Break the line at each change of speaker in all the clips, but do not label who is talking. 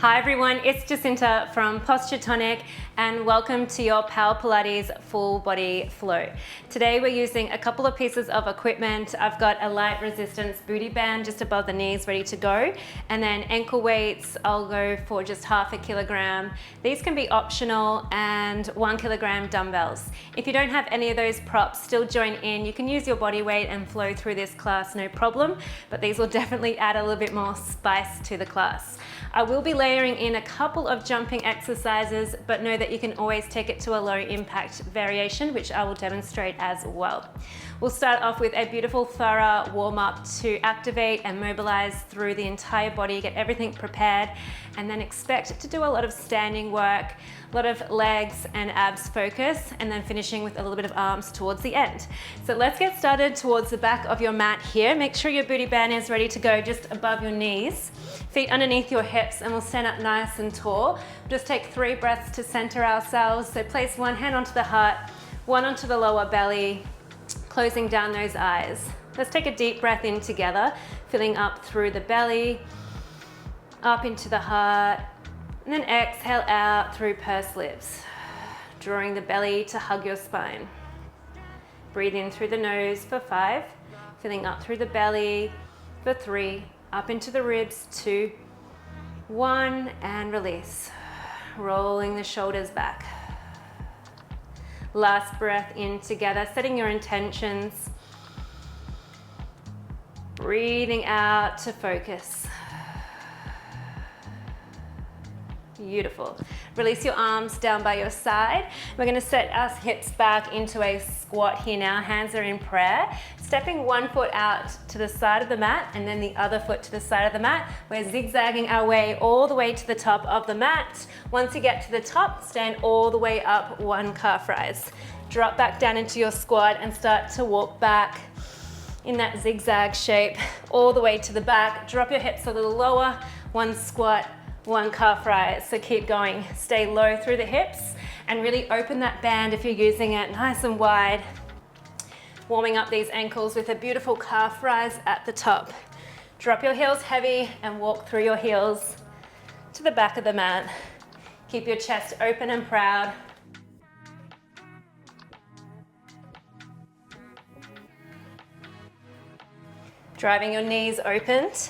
Hi everyone, it's Jacinta from Posture Tonic and welcome to your Power Pilates full body flow. Today we're using a couple of pieces of equipment. I've got a light resistance booty band just above the knees ready to go, and then ankle weights I'll go for just ½ kilogram. These can be optional, and 1 kilogram dumbbells. If you don't have any of those props, still join in. You can use your body weight and flow through this class, no problem, but these will definitely add a little bit more spice to the class. I will be layering in a couple of jumping exercises, but know that you can always take it to a low impact variation, which I will demonstrate as well. We'll start off with a beautiful thorough warm up to activate and mobilize through the entire body, get everything prepared, and then expect to do a lot of standing work, a lot of legs and abs focus, and then finishing with a little bit of arms towards the end. So let's get started towards the back of your mat here. Make sure your booty band is ready to go just above your knees. Feet underneath your hips, and we'll stand up nice and tall. Just take 3 breaths to center ourselves. So place one hand onto the heart, one onto the lower belly, closing down those eyes. Let's take a deep breath in together, filling up through the belly, up into the heart, and then exhale out through pursed lips, drawing the belly to hug your spine. Breathe in through the nose for 5, filling up through the belly for 3, up into the ribs, 2, 1, and release. Rolling the shoulders back. Last breath in together, setting your intentions. Breathing out to focus. Beautiful. Release your arms down by your side. We're going to set our hips back into a squat here now. Hands are in prayer. Stepping one foot out to the side of the mat and then the other foot to the side of the mat. We're zigzagging our way all the way to the top of the mat. Once you get to the top, stand all the way up, 1 calf rise. Drop back down into your squat and start to walk back in that zigzag shape all the way to the back. Drop your hips a little lower, 1 squat, 1 calf rise. So keep going. Stay low through the hips and really open that band if you're using it nice and wide. Warming up these ankles with a beautiful calf rise at the top. Drop your heels heavy and walk through your heels to the back of the mat. Keep your chest open and proud. Driving your knees opened.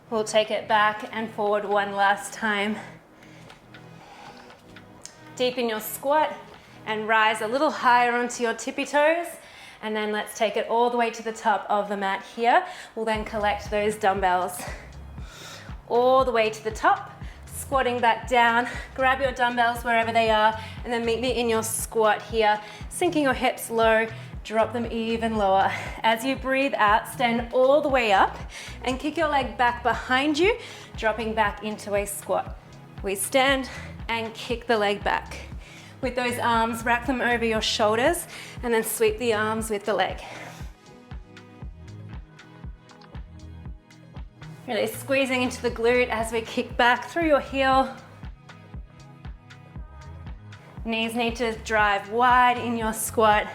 We'll take it back and forward one last time. Deepen your squat and rise a little higher onto your tippy toes. And then let's take it all the way to the top of the mat here. We'll then collect those dumbbells all the way to the top, squatting back down. Grab your dumbbells wherever they are, and then meet me in your squat here, sinking your hips low. Drop them even lower. As you breathe out, stand all the way up and kick your leg back behind you, dropping back into a squat. We stand and kick the leg back. With those arms, wrap them over your shoulders and then sweep the arms with the leg. Really squeezing into the glute as we kick back through your heel. Knees need to drive wide in your squat.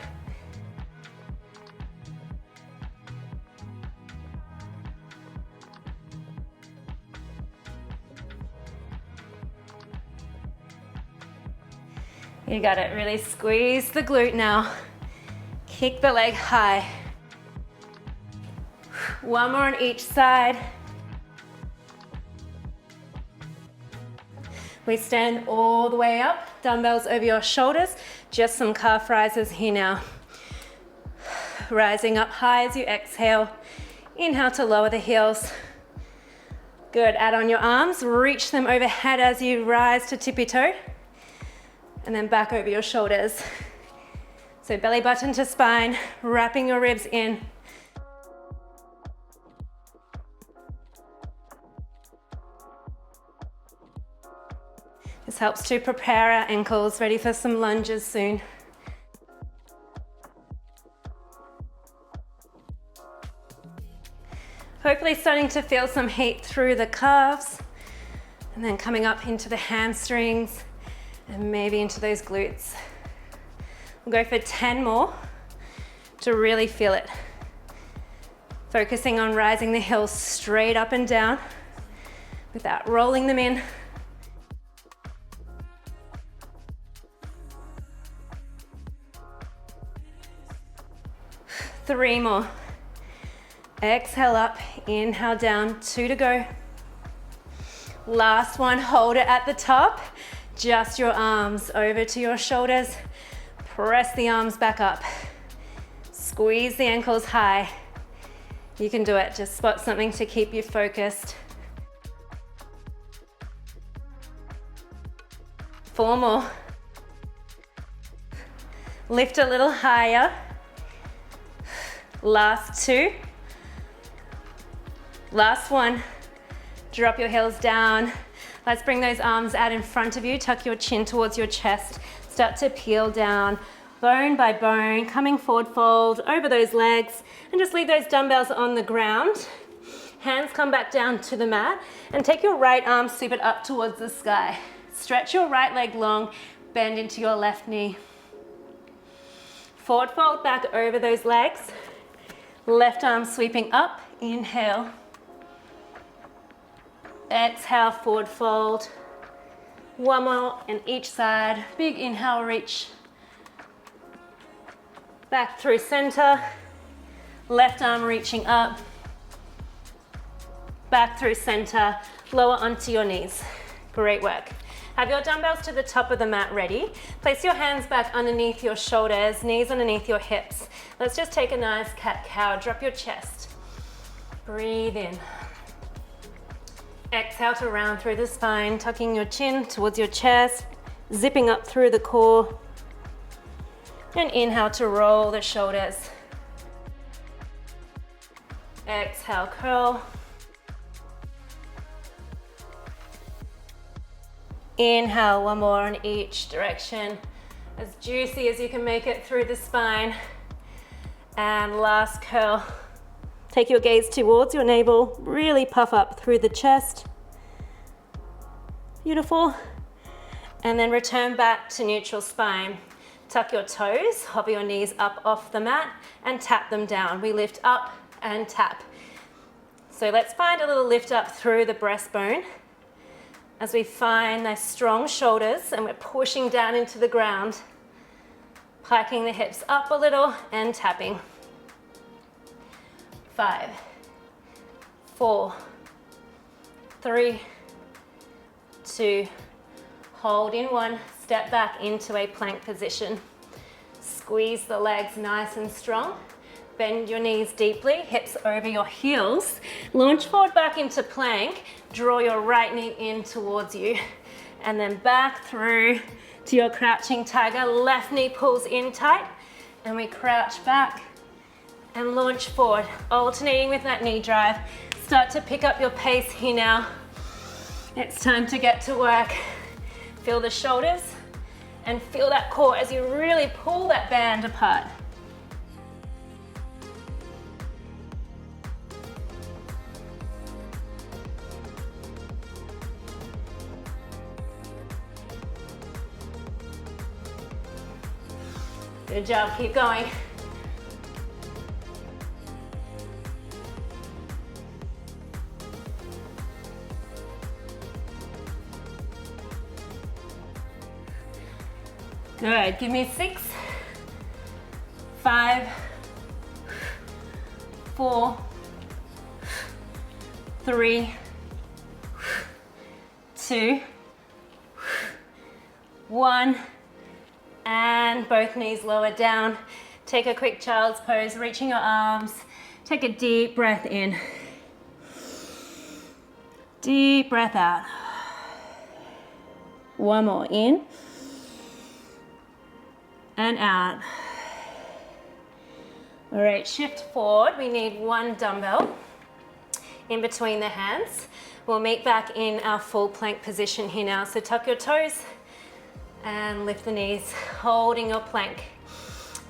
You got it. Really squeeze the glute now. Kick the leg high. 1 more on each side. We stand all the way up, dumbbells over your shoulders. Just some calf rises here now. Rising up high as you exhale. Inhale to lower the heels. Good. Add on your arms. Reach them overhead as you rise to tippy toe. And then back over your shoulders. So belly button to spine, wrapping your ribs in. This helps to prepare our ankles, ready for some lunges soon. Hopefully starting to feel some heat through the calves, and then coming up into the hamstrings, and maybe into those glutes. We'll go for 10 more to really feel it. Focusing on rising the heels straight up and down without rolling them in. Three more. Exhale up, inhale down, 2 to go. Last one, hold it at the top. Just your arms over to your shoulders. Press the arms back up. Squeeze the ankles high. You can do it, just spot something to keep you focused. 4 more. Lift a little higher. Last 2. Last one. Drop your heels down. Let's bring those arms out in front of you. Tuck your chin towards your chest. Start to peel down, bone by bone, coming forward fold over those legs, and just leave those dumbbells on the ground. Hands come back down to the mat, and take your right arm, sweep it up towards the sky. Stretch your right leg long, bend into your left knee. Forward fold back over those legs. Left arm sweeping up, inhale. Exhale, forward fold. One more on each side. Big inhale, reach. Back through center. Left arm reaching up. Back through center. Lower onto your knees. Great work. Have your dumbbells to the top of the mat ready. Place your hands back underneath your shoulders, knees underneath your hips. Let's just take a nice cat-cow. Drop your chest. Breathe in. Exhale to round through the spine, tucking your chin towards your chest, zipping up through the core. And inhale to roll the shoulders. Exhale, curl. Inhale, one more in each direction. As juicy as you can make it through the spine. And last curl. Take your gaze towards your navel, really puff up through the chest. Beautiful. And then return back to neutral spine. Tuck your toes, hover your knees up off the mat, and tap them down. We lift up and tap. So let's find a little lift up through the breastbone as we find those strong shoulders, and we're pushing down into the ground, piking the hips up a little and tapping. 5, 4, 3, 2, hold in 1, step back into a plank position. Squeeze the legs nice and strong. Bend your knees deeply, hips over your heels. Launch forward back into plank. Draw your right knee in towards you. And then back through to your crouching tiger. Left knee pulls in tight. And we crouch back and launch forward, alternating with that knee drive. Start to pick up your pace here now. It's time to get to work. Feel the shoulders and feel that core as you really pull that band apart. Good job, keep going. Good, give me 6, 5, 4, 3, 2, 1, and both knees lower down. Take a quick child's pose, reaching your arms. Take a deep breath in. Deep breath out. One more, in and out. All right, shift forward. We need 1 dumbbell in between the hands. We'll meet back in our full plank position here now. So tuck your toes and lift the knees, holding your plank.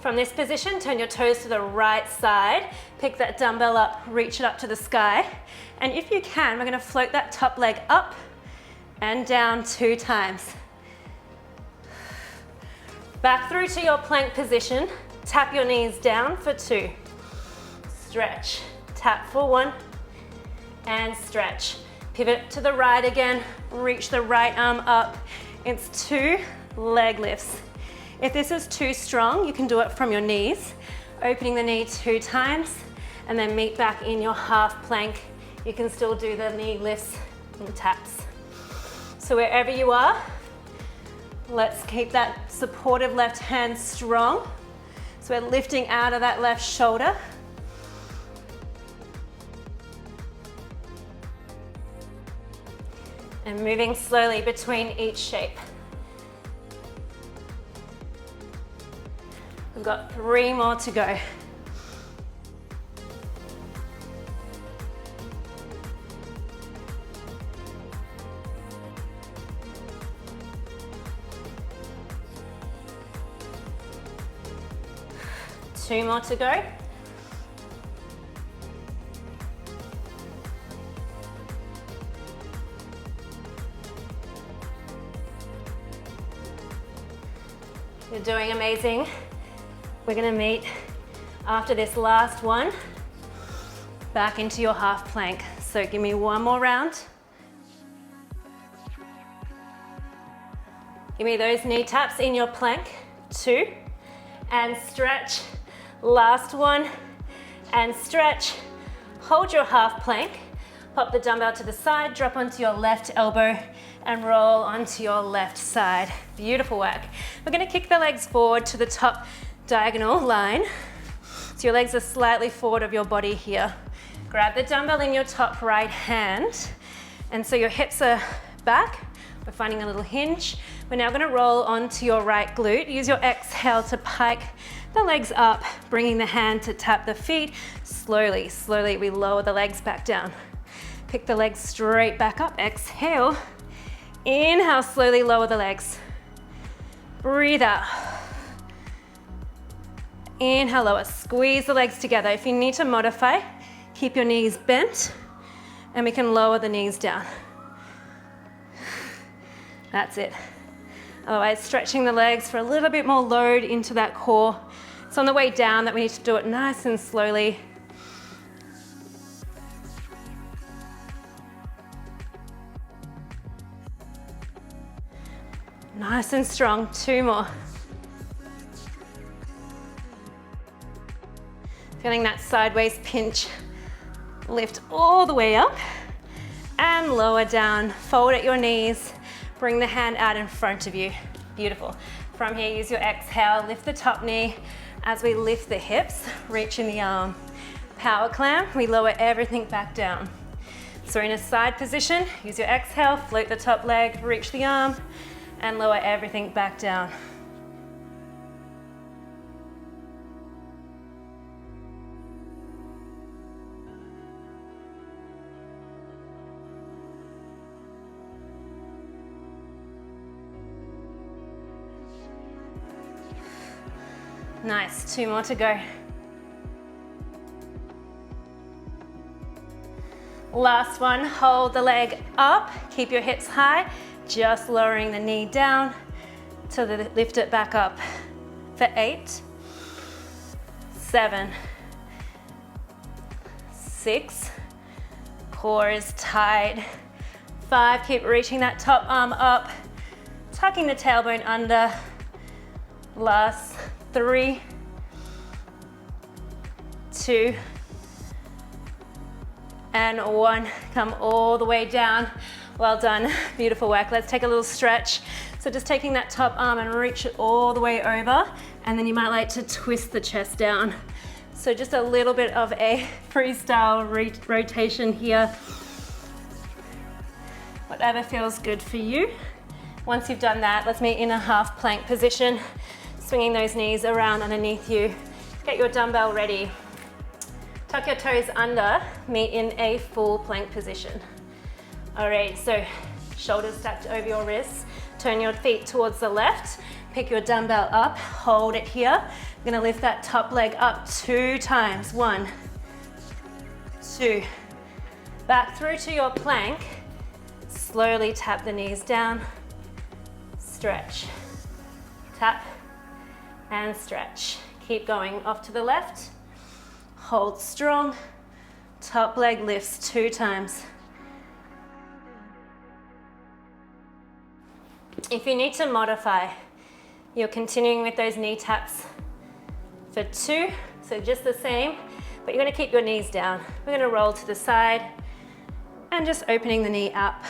From this position, turn your toes to the right side. Pick that dumbbell up, reach it up to the sky. And if you can, we're gonna float that top leg up and down 2 times. Back through to your plank position. Tap your knees down for 2. Stretch, tap for 1, and stretch. Pivot to the right again, reach the right arm up. It's 2 leg lifts. If this is too strong, you can do it from your knees, opening the knee 2 times, and then meet back in your half plank. You can still do the knee lifts and taps. So wherever you are, let's keep that supportive left hand strong. So we're lifting out of that left shoulder. And moving slowly between each shape. We've got 3 more to go. Two more to go. You're doing amazing. We're gonna meet after this last one back into your half plank. So give me 1 more round. Give me those knee taps in your plank. 2, and stretch. Last one, and stretch. Hold your half plank. Pop the dumbbell to the side, drop onto your left elbow, and roll onto your left side. Beautiful work. We're gonna kick the legs forward to the top diagonal line. So your legs are slightly forward of your body here. Grab the dumbbell in your top right hand. And so your hips are back. We're finding a little hinge. We're now gonna roll onto your right glute. Use your exhale to pike the legs up, bringing the hand to tap the feet. Slowly, slowly, we lower the legs back down. Pick the legs straight back up. Exhale. Inhale, slowly lower the legs. Breathe out. Inhale, lower. Squeeze the legs together. If you need to modify, keep your knees bent, and we can lower the knees down. That's it. Otherwise, stretching the legs for a little bit more load into that core. It's on the way down that we need to do it nice and slowly. Nice and strong. 2 more. Feeling that sideways pinch. Lift all the way up and lower down. Fold at your knees. Bring the hand out in front of you. Beautiful. From here, use your exhale. Lift the top knee. As we lift the hips, reach in the arm. Power clamp, we lower everything back down. So in a side position, use your exhale, float the top leg, reach the arm, and lower everything back down. Nice, 2 more to go. Last one, hold the leg up, keep your hips high, just lowering the knee down to lift it back up for 8, 7, 6, core is tight, 5, keep reaching that top arm up, tucking the tailbone under, last 3, 2, and 1. Come all the way down. Well done, beautiful work. Let's take a little stretch. So just taking that top arm and reach it all the way over, and then you might like to twist the chest down. So just a little bit of a freestyle rotation here. Whatever feels good for you. Once you've done that, let's meet in a half plank position. Swinging those knees around underneath you. Get your dumbbell ready. Tuck your toes under, meet in a full plank position. All right, so shoulders stacked over your wrists. Turn your feet towards the left. Pick your dumbbell up, hold it here. You're gonna lift that top leg up 2 times. 1, 2. Back through to your plank. Slowly tap the knees down. Stretch. Tap. And stretch. Keep going off to the left. Hold strong. Top leg lifts 2 times. If you need to modify, you're continuing with those knee taps for 2, so just the same, but you're gonna keep your knees down. We're gonna roll to the side and just opening the knee up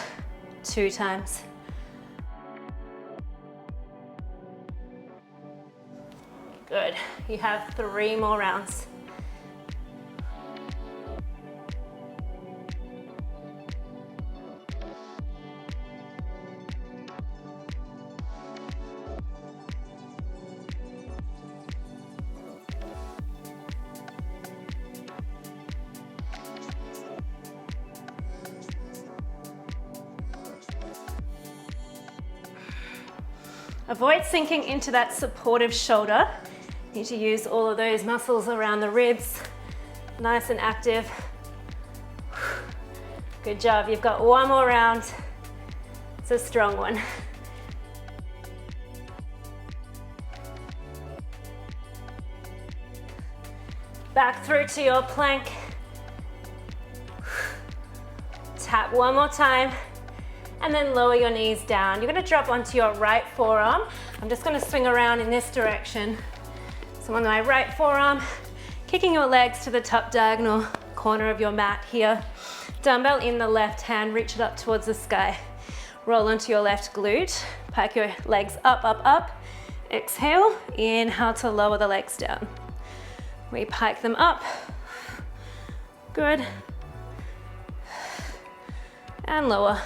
2 times. Good, you have 3 more rounds. Avoid sinking into that supportive shoulder. You need to use all of those muscles around the ribs, nice and active. Good job, you've got 1 more round. It's a strong one. Back through to your plank. Tap 1 more time. And then lower your knees down. You're gonna drop onto your right forearm. I'm just gonna swing around in this direction. So on my right forearm, kicking your legs to the top diagonal corner of your mat here. Dumbbell in the left hand, reach it up towards the sky. Roll onto your left glute, pike your legs up, up, up. Exhale, inhale to lower the legs down. We pike them up. Good. And lower.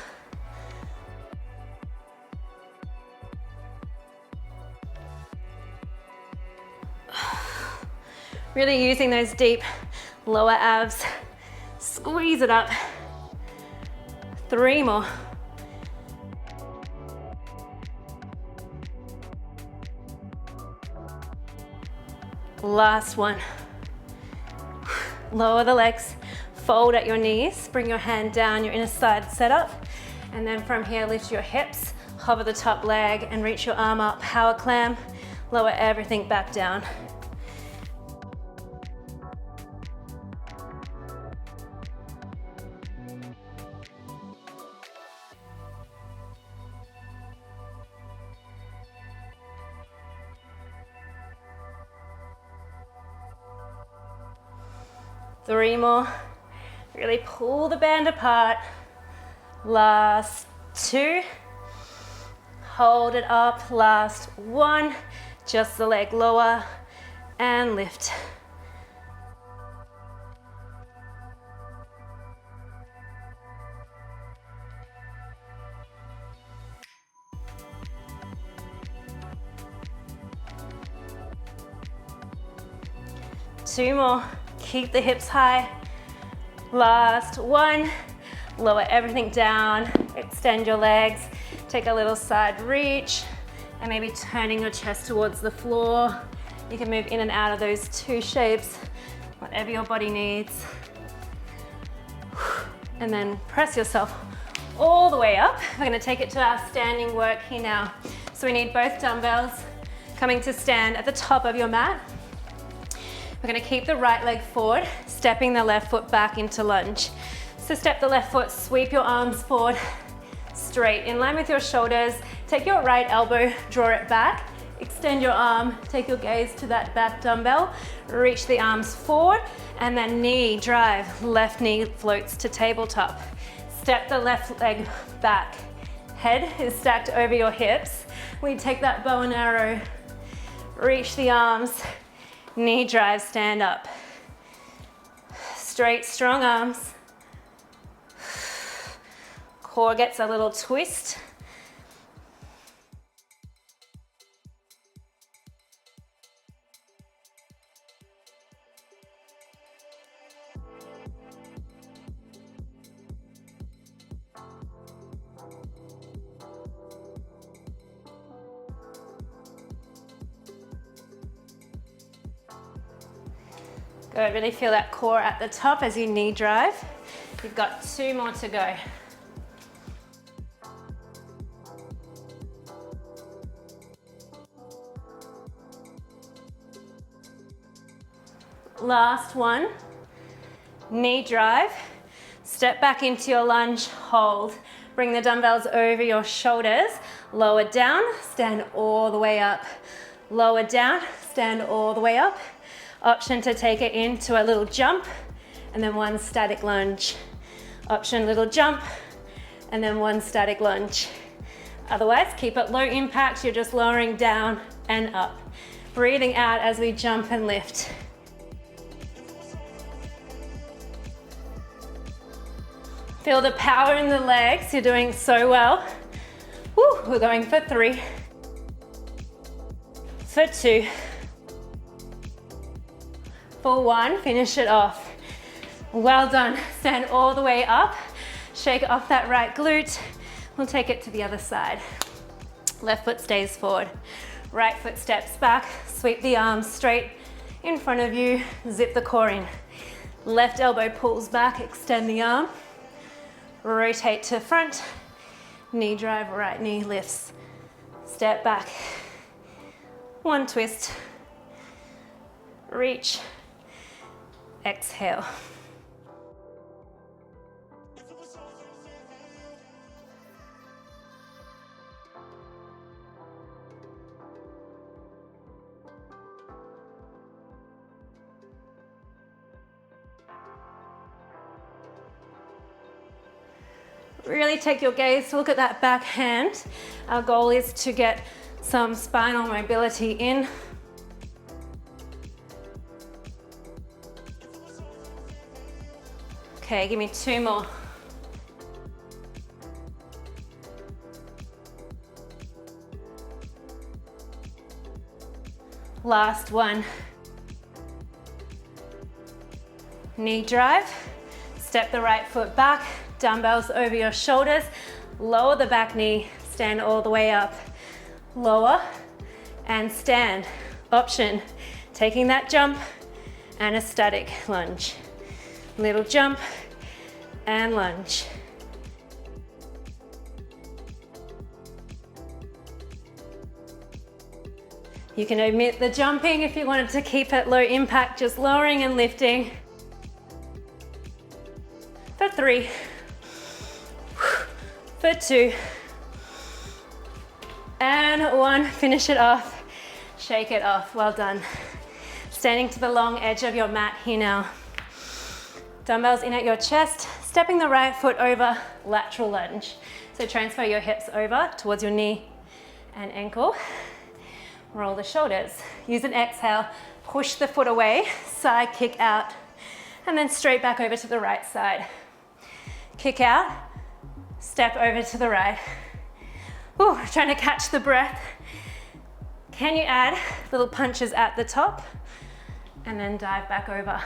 Really using those deep lower abs. Squeeze it up. 3 more. Last one. Lower the legs, fold at your knees, bring your hand down, your inner side setup, and then from here lift your hips, hover the top leg and reach your arm up, power climb, lower everything back down. Three more. Really pull the band apart. Last 2. Hold it up. Last 1. Just the leg lower and lift. Two more. Keep the hips high. Last 1. Lower everything down. Extend your legs. Take a little side reach and maybe turning your chest towards the floor. You can move in and out of those 2 shapes, whatever your body needs. And then press yourself all the way up. We're gonna take it to our standing work here now. So we need both dumbbells coming to stand at the top of your mat. We're gonna keep the right leg forward, stepping the left foot back into lunge. So step the left foot, sweep your arms forward, straight, in line with your shoulders. Take your right elbow, draw it back, extend your arm, take your gaze to that back dumbbell, reach the arms forward, and then knee drive, left knee floats to tabletop. Step the left leg back. Head is stacked over your hips. We take that bow and arrow, reach the arms, knee drive, stand up. Straight, strong arms. Core gets a little twist. Good, really feel that core at the top as you knee drive. You've got 2 more to go. Last one. knee drive, step back into your lunge, hold. Bring the dumbbells over your shoulders, lower down, stand all the way up. Lower down, stand all the way up. Option to take it into a little jump, and then one static lunge. Option, little jump, and then one static lunge. Otherwise, keep it low impact, you're just lowering down and up. Breathing out as we jump and lift. Feel the power in the legs, you're doing so well. Woo, we're going for 3, for 2, for 1, finish it off. Well done, stand all the way up, shake off that right glute. We'll take it to the other side. Left foot stays forward, right foot steps back, sweep the arms straight in front of you, zip the core in. Left elbow pulls back, extend the arm. Rotate to front, knee drive, right knee lifts. Step back, 1 twist, reach, exhale. Really take your gaze to look at that back hand. Our goal is to get some spinal mobility in. Okay, give me 2 more. Last one. Knee drive, step the right foot back, dumbbells over your shoulders, lower the back knee, stand all the way up, lower and stand. Option, taking that jump and a static lunge. Little jump and lunge. You can omit the jumping if you wanted to keep it low impact, just lowering and lifting. For 3, for 2, and 1, finish it off, shake it off, well done. Standing to the long edge of your mat here now. Dumbbells in at your chest, stepping the right foot over, lateral lunge. So transfer your hips over towards your knee and ankle. Roll the shoulders. Use an exhale, push the foot away, side kick out, and then straight back over to the right side. Kick out, step over to the right. Ooh, trying to catch the breath. Can you add little punches at the top and then dive back over?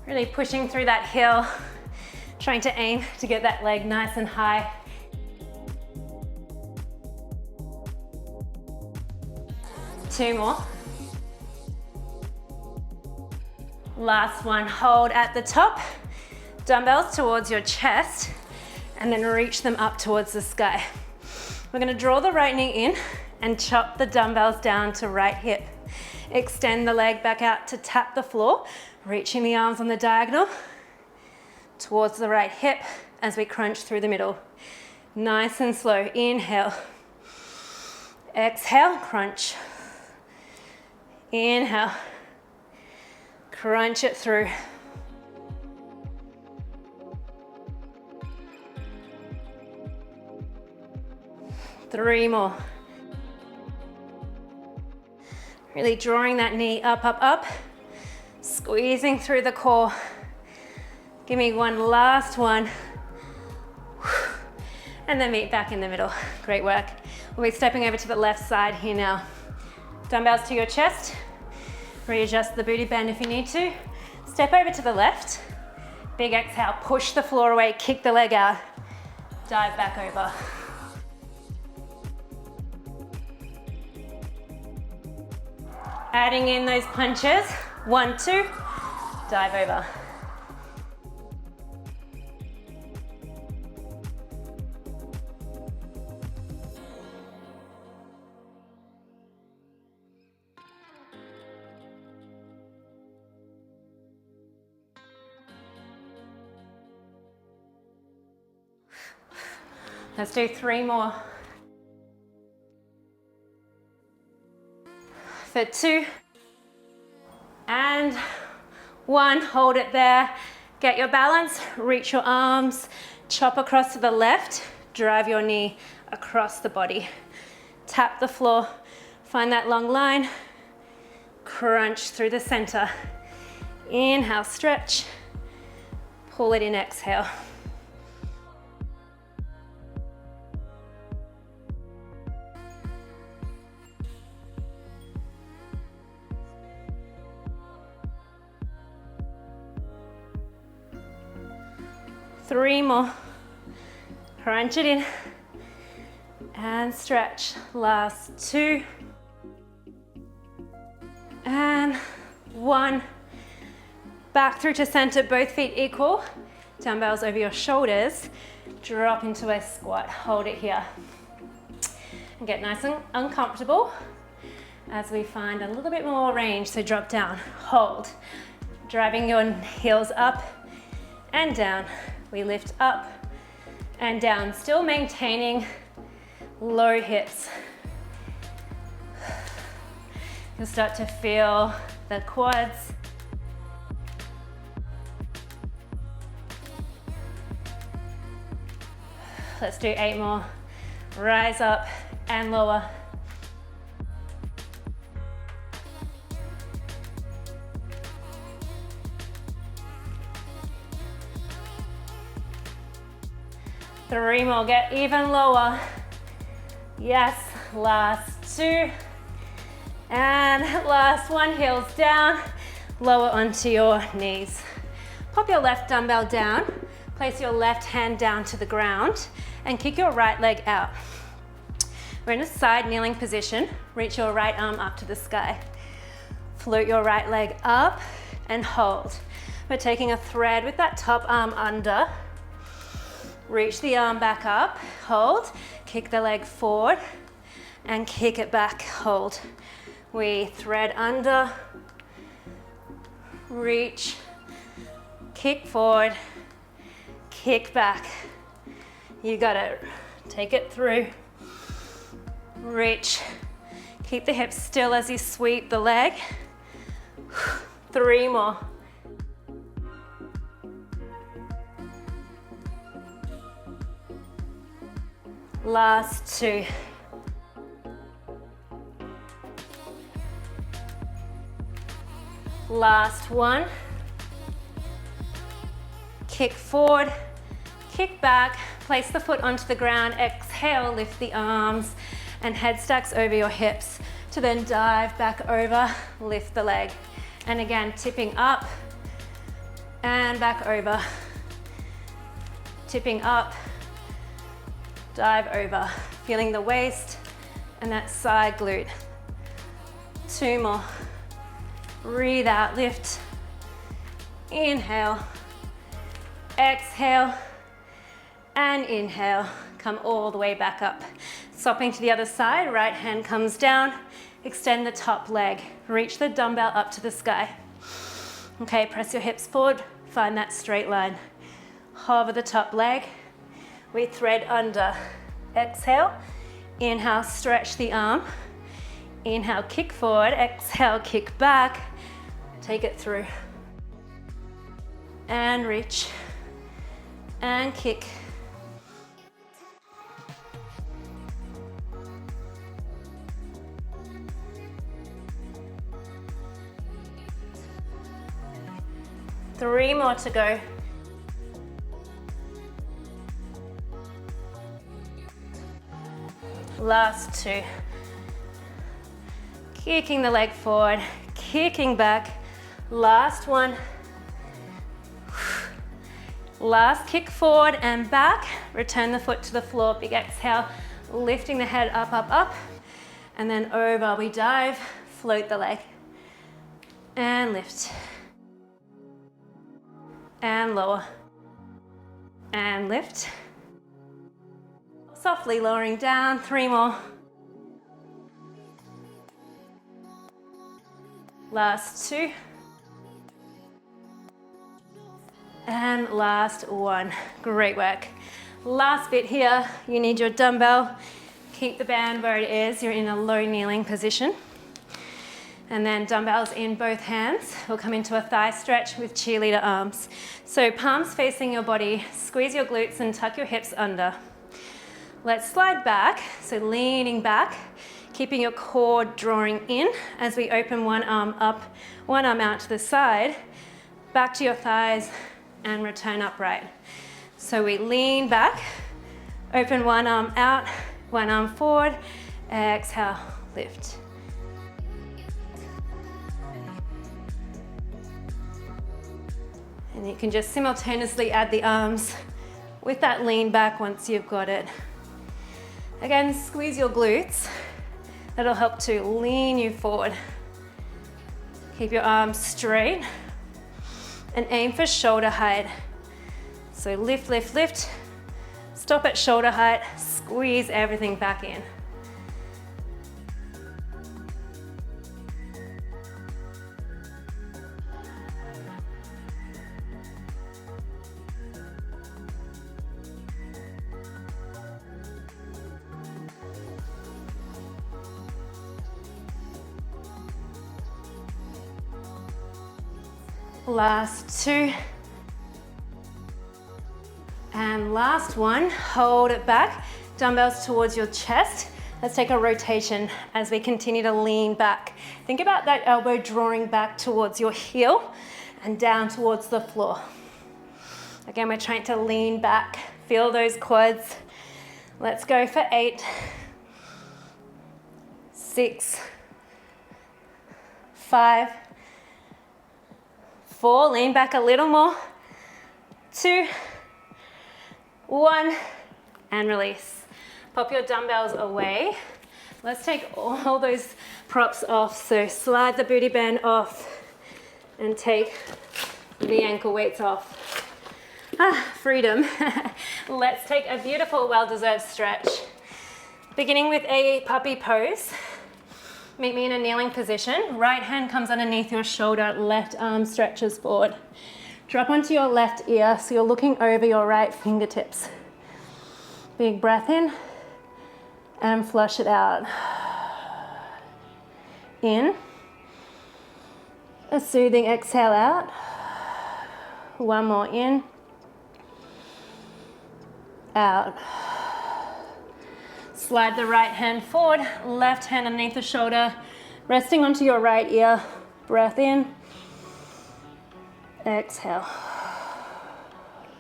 Really pushing through that heel, trying to aim to get that leg nice and high. Two more. Last one, hold at the top, dumbbells towards your chest, and then reach them up towards the sky. We're gonna draw the right knee in and chop the dumbbells down to right hip. Extend the leg back out to tap the floor, reaching the arms on the diagonal towards the right hip as we crunch through the middle. Nice and slow, inhale. Exhale, crunch. Inhale. Crunch it through. Three more. Really drawing that knee up, up, up. Squeezing through the core. Give me one last one. And then meet back in the middle. Great work. We'll be stepping over to the left side here now. Dumbbells to your chest. Readjust the booty band if you need to. Step over to the left. Big exhale, push the floor away, kick the leg out. Dive back over. Adding in those punches. 1, 2, dive over. Let's do 3 more. For 2 and 1, hold it there. Get your balance, reach your arms, chop across to the left, drive your knee across the body. Tap the floor, find that long line, crunch through the center. Inhale, stretch, pull it in, exhale. Three more. Crunch it in and stretch. Last 2 and 1. Back through to center, both feet equal. Dumbbells over your shoulders. Drop into a squat. Hold it here. And get nice and uncomfortable as we find a little bit more range. So drop down, hold. Driving your heels up and down. We lift up and down, still maintaining low hips. You'll start to feel the quads. Let's do 8 more. Rise up and lower. Three more, get even lower. Yes, last 2. And last 1, heels down, lower onto your knees. Pop your left dumbbell down, place your left hand down to the ground, and kick your right leg out. We're in a side kneeling position. Reach your right arm up to the sky. Float your right leg up and hold. We're taking a thread with that top arm under. Reach the arm back up, hold, kick the leg forward and kick it back, hold. We thread under, reach, kick forward, kick back. You got it. Take it through, reach, keep the hips still as you sweep the leg. 3 more. Last 2. Last 1. Kick forward, kick back, place the foot onto the ground, exhale, lift the arms and head stacks over your hips to then dive back over, lift the leg. And again, tipping up and back over, tipping up, dive over, feeling the waist and that side glute. 2 more. Breathe out, lift. Inhale, exhale, and inhale. Come all the way back up. Swapping to the other side, right hand comes down, extend the top leg, reach the dumbbell up to the sky. Okay, press your hips forward, find that straight line. Hover the top leg. We thread under, exhale, inhale, stretch the arm, inhale, kick forward, exhale, kick back, take it through, and reach, and kick. Three more to go. Last 2. Kicking the leg forward, kicking back. Last 1. Last kick forward and back. Return the foot to the floor, big exhale. Lifting the head up, up, up. And then over, we dive, float the leg. And lift. And lower. And lift. Softly lowering down, 3 more. Last 2. And last 1. Great work. Last bit here, you need your dumbbell. Keep the band where it is. You're in a low kneeling position. And then dumbbells in both hands. We'll come into a thigh stretch with cheerleader arms. So palms facing your body, squeeze your glutes and tuck your hips under. Let's slide back, so leaning back, keeping your core drawing in as we open one arm up, one arm out to the side, back to your thighs and return upright. So we lean back, open one arm out, one arm forward, exhale, lift. And you can just simultaneously add the arms with that lean back once you've got it. Again, squeeze your glutes. That'll help to lean you forward. Keep your arms straight and aim for shoulder height. So lift, lift, lift. Stop at shoulder height, squeeze everything back in. Last two. And last one, hold it back. Dumbbells towards your chest. Let's take a rotation as we continue to lean back. Think about that elbow drawing back towards your heel and down towards the floor. Again, we're trying to lean back. Feel those quads. Let's go for 8, 6, 5, 4, lean back a little more, 2, 1, and release. Pop your dumbbells away. Let's take all those props off. So slide the booty band off and take the ankle weights off. Freedom. Let's take a beautiful, well-deserved stretch. Beginning with a puppy pose. Meet me in a kneeling position. Right hand comes underneath your shoulder, left arm stretches forward. Drop onto your left ear so you're looking over your right fingertips. Big breath in and flush it out. In. A soothing exhale out. One more in. Out. Slide the right hand forward, left hand underneath the shoulder, resting onto your right ear. Breath in. Exhale.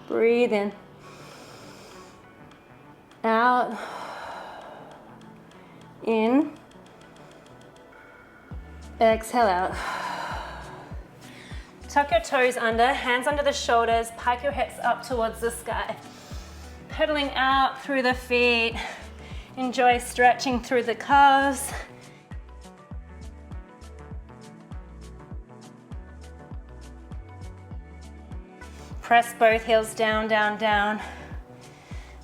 Breathe in. Out. In. Exhale out. Tuck your toes under, hands under the shoulders, pike your hips up towards the sky. Pedaling out through the feet. Enjoy stretching through the calves. Press both heels down, down, down.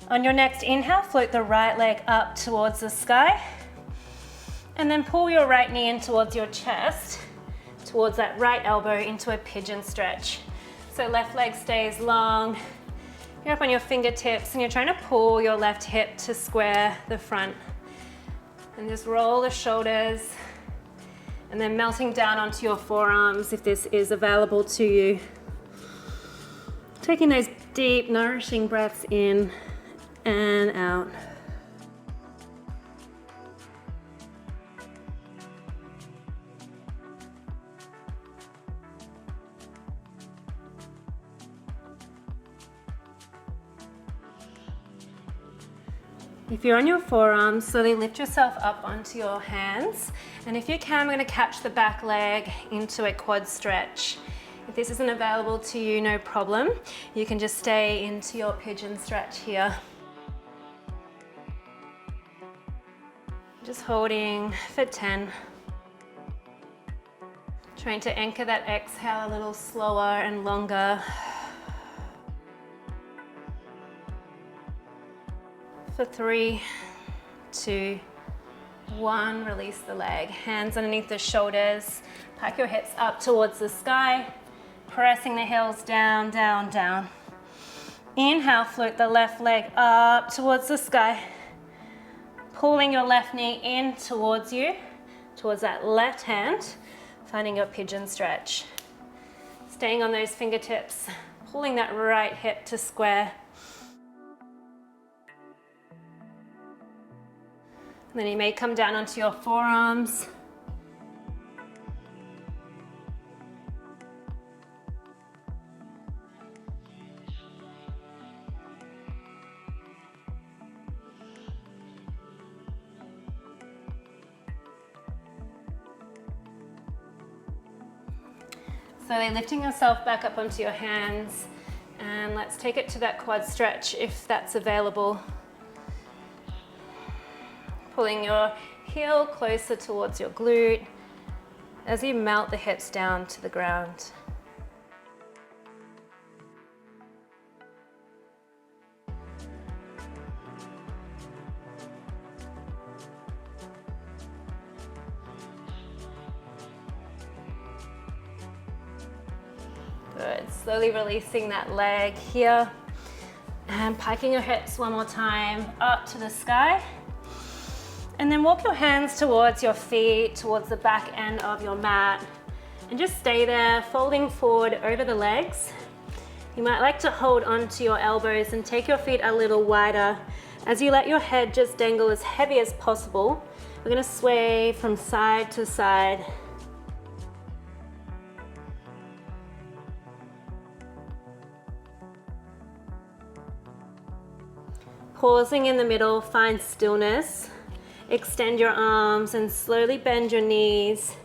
On your next inhale, float the right leg up towards the sky. And then pull your right knee in towards your chest, towards that right elbow into a pigeon stretch. So left leg stays long. You're up on your fingertips and you're trying to pull your left hip to square the front. And just roll the shoulders and then melting down onto your forearms if this is available to you. Taking those deep, nourishing breaths in and out. If you're on your forearms, slowly lift yourself up onto your hands. And if you can, we're going to catch the back leg into a quad stretch. If this isn't available to you, no problem. You can just stay into your pigeon stretch here. Just holding for 10. Trying to anchor that exhale a little slower and longer. For 3, 2, 1, release the leg. Hands underneath the shoulders. Pike your hips up towards the sky. Pressing the heels down, down, down. Inhale, float the left leg up towards the sky. Pulling your left knee in towards you, towards that left hand, finding your pigeon stretch. Staying on those fingertips, pulling that right hip to square. And then you may come down onto your forearms. Slowly lifting yourself back up onto your hands, and let's take it to that quad stretch if that's available. Pulling your heel closer towards your glute as you melt the hips down to the ground. Good, slowly releasing that leg here and piking your hips one more time up to the sky. And then walk your hands towards your feet, towards the back end of your mat, and just stay there, folding forward over the legs. You might like to hold onto your elbows and take your feet a little wider as you let your head just dangle as heavy as possible. We're gonna sway from side to side. Pausing in the middle, find stillness. Extend your arms and slowly bend your knees,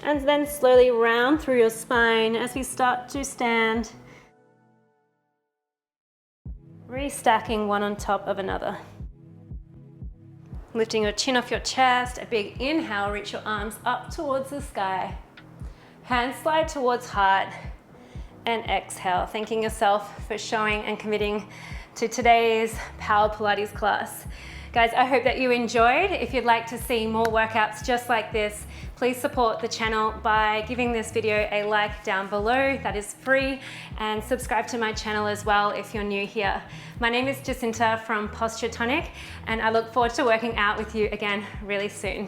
and then slowly round through your spine as we start to stand. Restacking one on top of another. Lifting your chin off your chest, a big inhale, reach your arms up towards the sky. Hands slide towards heart, and exhale, thanking yourself for showing and committing to today's Power Pilates class. Guys, I hope that you enjoyed. If you'd like to see more workouts just like this, please support the channel by giving this video a like down below. That is free. And subscribe to my channel as well if you're new here. My name is Jacinta from Posture Tonic, and I look forward to working out with you again really soon.